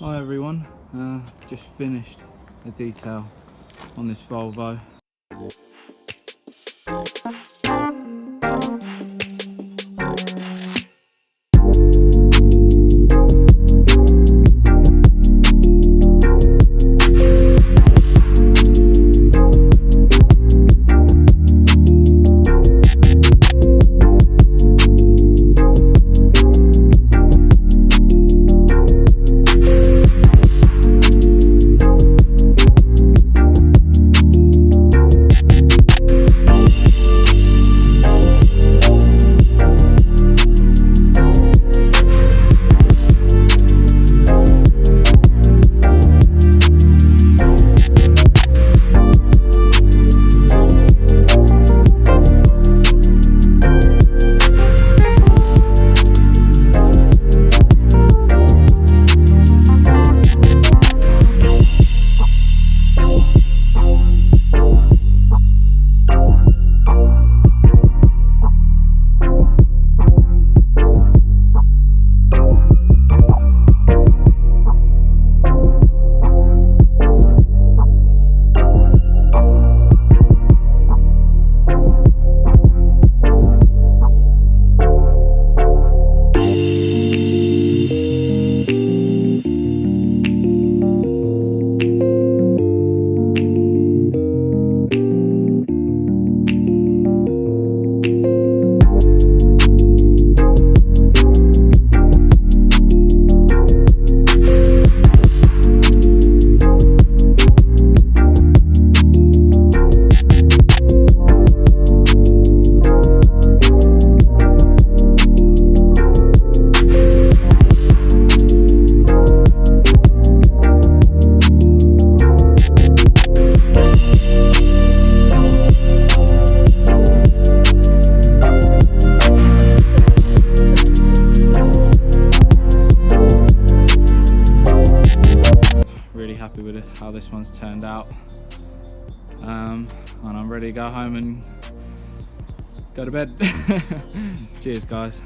Hi everyone, just finished a detail on this Volvo. Really happy with how this one's turned out, and I'm ready to go home and go to bed. Cheers guys.